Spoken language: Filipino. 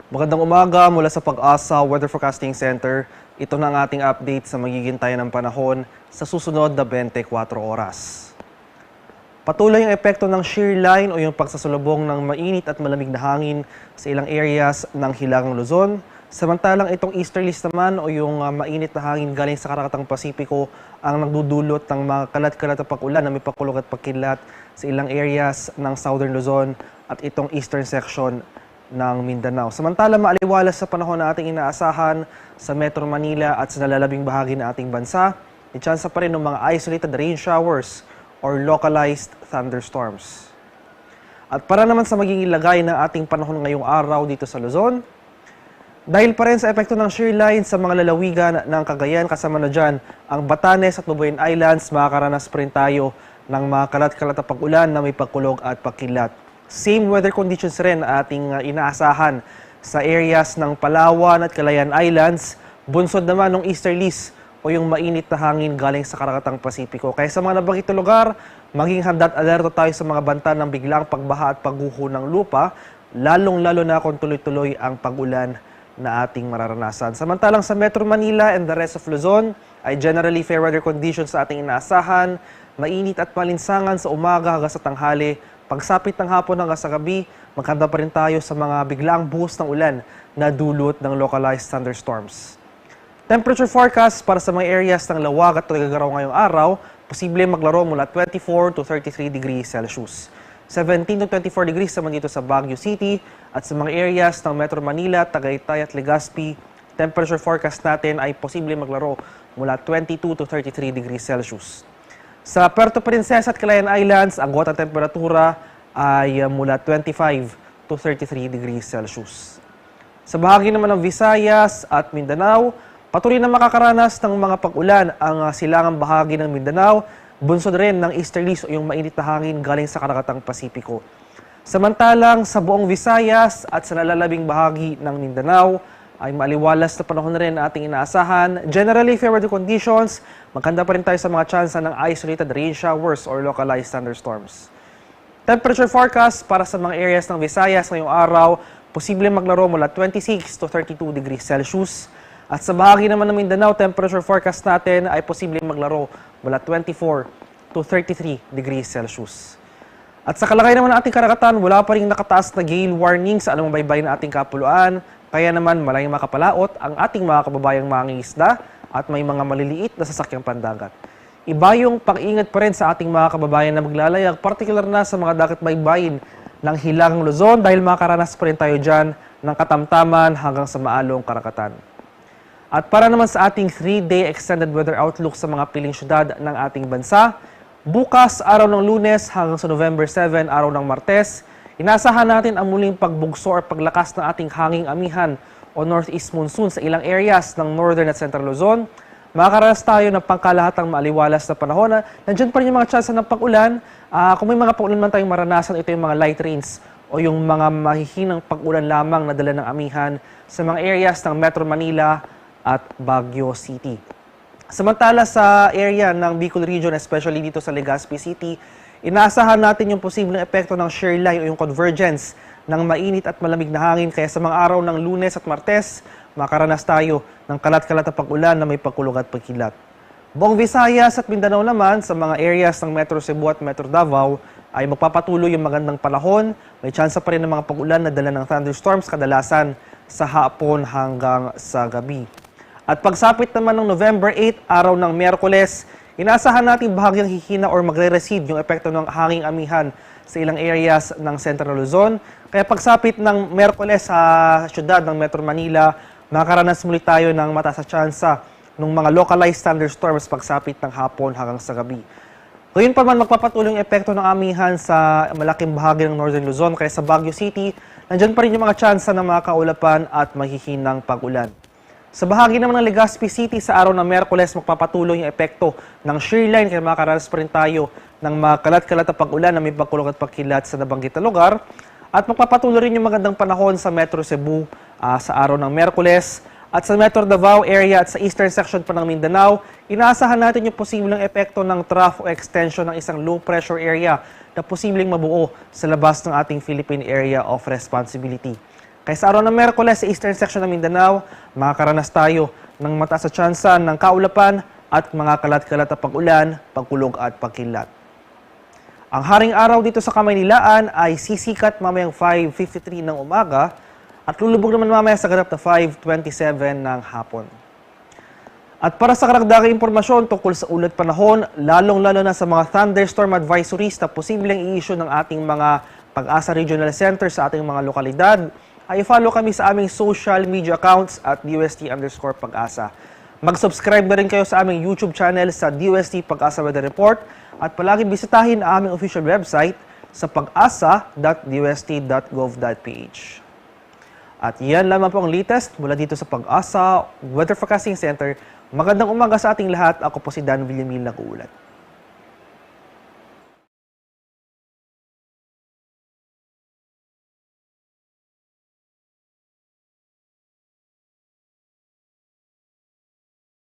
Magandang umaga mula sa Pag-asa Weather Forecasting Center. Ito na ang ating update sa magiging tayo ng panahon sa susunod na 24 oras. Patuloy ang epekto ng shear line o yung pagsasalubong ng mainit at malamig na hangin sa ilang areas ng Hilagang Luzon. Samantalang itong easterlies naman o yung mainit na hangin galing sa Karakatang Pasipiko ang nagdudulot ng mga kalat-kalat na pag-ulan na may pakulog at pagkilat sa ilang areas ng Southern Luzon at itong eastern section ng Mindanao. Samantala, maaliwalas sa panahon na ating inaasahan sa Metro Manila at sa nalalabing bahagi ng ating bansa, may tsansa pa rin ng mga isolated rain showers or localized thunderstorms. At para naman sa magiging lagay ng ating panahon ngayong araw dito sa Luzon, dahil pa rin sa epekto ng shear line sa mga lalawigan ng Cagayan, kasama na dyan ang Batanes at Nubuyan Islands, makakaranas pa rin tayo ng mga kalat-kalat na pag-ulan na may pagkulog at pagkilat. Same weather conditions rin ating inaasahan sa areas ng Palawan at Calayan Islands. Bunsod naman ng easterlies o yung mainit na hangin galing sa Karakatang Pasipiko. Kaya sa mga nabanggit na lugar, maging handa at alerto tayo sa mga banta ng biglang pagbaha at pagguho ng lupa, lalong-lalo na kung tuloy-tuloy ang pag-ulan na ating mararanasan. Samantalang sa Metro Manila and the rest of Luzon ay generally fair weather conditions sa ating inaasahan, mainit at malinsangan sa umaga hanggang sa tanghali. Pagsapit ng hapon hanggang sa gabi, magkanda pa rin tayo sa mga biglaang buhos ng ulan na dulot ng localized thunderstorms. Temperature forecast para sa mga areas ng Lawag at Tuguegarao ngayong araw, posible maglaro mula 24 to 33 degrees Celsius. 17 to 24 degrees naman dito sa Baguio City at sa mga areas ng Metro Manila, Tagaytay at Legazpi, temperature forecast natin ay posible maglaro mula 22 to 33 degrees Celsius. Sa Puerto Princesa at Calayan Islands, ang gota temperatura ay mula 25 to 33 degrees Celsius. Sa bahagi naman ng Visayas at Mindanao, patuloy na makakaranas ng mga pag-ulan ang silangang bahagi ng Mindanao, bunsod rin ng easterlies o yung mainit na hangin galing sa Karakatang Pasipiko. Samantalang sa buong Visayas at sa nalalabing bahagi ng Mindanao ay maaliwalas na panahon na rin na ating inaasahan. Generally, fair weather conditions, magkanda pa rin tayo sa mga tsansa ng isolated rain showers or localized thunderstorms. Temperature forecast para sa mga areas ng Visayas ngayong araw, posible maglaro mula 26 to 32 degrees Celsius. At sa bahagi naman ng Mindanao, temperature forecast natin ay posibleng maglaro mula 24 to 33 degrees Celsius. At sa kalagay naman ng ating karagatan, wala pa rin nakataas na gale warning sa anumang baybayin ng ating kapuluan. Kaya naman malayang makapalaot ang ating mga kababayang mangingisda at may mga maliliit na sasakyang pandagat. Iba yung pag-ingat pa rin sa ating mga kababayan na maglalayag, partikular na sa mga dagat baybayin ng Hilagang Luzon dahil makakaranas pa rin tayo dyan ng katamtaman hanggang sa maalong karagatan. At para naman sa ating 3-day extended weather outlook sa mga piling syudad ng ating bansa, bukas araw ng Lunes hanggang sa November 7, araw ng Martes, inasahan natin ang muling pagbugso or paglakas ng ating hanging amihan o northeast monsoon sa ilang areas ng northern at central Luzon. Makakaranas tayo ng pangkalahatang maaliwalas na panahon. Nandiyan pa rin yung mga tsansa ng pag-ulan. Kung may mga pag-ulan man tayong maranasan, ito yung mga light rains o yung mga mahihinang pag-ulan lamang na dala ng amihan sa mga areas ng Metro Manila at Baguio City. Samantala sa area ng Bicol Region, especially dito sa Legazpi City, inaasahan natin yung posibleng epekto ng shear line o yung convergence ng mainit at malamig na hangin. Kaya sa mga araw ng Lunes at Martes, makaranas tayo ng kalat-kalat na pag-ulan na may pagkulog at pagkilat. Buong Visayas at Mindanao naman, sa mga areas ng Metro Cebu at Metro Davao, ay magpapatuloy yung magandang panahon. May tsansa pa rin ng mga pag-ulan na dala ng thunderstorms kadalasan sa hapon hanggang sa gabi. At pagsapit naman ng November 8, araw ng Miyerkules, inaasahan natin bahagyang hihina or magre-recede yung epekto ng hanging amihan sa ilang areas ng Central Luzon. Kaya pagsapit ng Miyerkules sa syudad ng Metro Manila, makakaranas muli tayo ng mataas na tsansa ng mga localized thunderstorms pagsapit ng hapon hanggang sa gabi. Ngayon pa man magpapatuloy yung epekto ng amihan sa malaking bahagi ng Northern Luzon. Kaya sa Baguio City, nandyan pa rin yung mga tsansa ng mga kaulapan at mahihinang pag-ulan. Sa bahagi naman ng Legazpi City, sa araw ng Miyerkules, magpapatuloy yung epekto ng shear line kaya makakaranas pa rin tayo ng mga kalat-kalat na pag-ulan na may pagkulog at pagkilat sa nabanggit na lugar. At magpapatuloy rin yung magandang panahon sa Metro Cebu sa araw ng Miyerkules. At sa Metro Davao area at sa eastern section pa ng Mindanao, inaasahan natin yung posibleng epekto ng trough o extension ng isang low pressure area na posibleng mabuo sa labas ng ating Philippine Area of Responsibility. Kaya sa araw ng Miyerkules sa eastern section ng Mindanao, makakaranas tayo ng mataas na tsansa ng kaulapan at mga kalat-kalat na pag-ulan, pagkulog at pagkilat. Ang haring araw dito sa Kamaynilaan ay sisikat mamayang 5:53 ng umaga at lulubog naman mamaya sa ganap na 5:27 ng hapon. At para sa karagdagang impormasyon tungkol sa ulat panahon, lalong-lalo na sa mga thunderstorm advisories na posibleng i-issue ng ating mga Pag-asa Regional Center sa ating mga lokalidad, ay follow kami sa aming social media accounts at DUST_Pag-asa. Mag-subscribe na rin kayo sa aming YouTube channel sa DUST Pag-asa Weather Report at palagi bisitahin ang aming official website sa pag-asa.dust.gov.ph. At yan lamang po ang latest mula dito sa Pag-asa Weather Forecasting Center. Magandang umaga sa ating lahat. Ako po si Dan Villamil nag-uulat.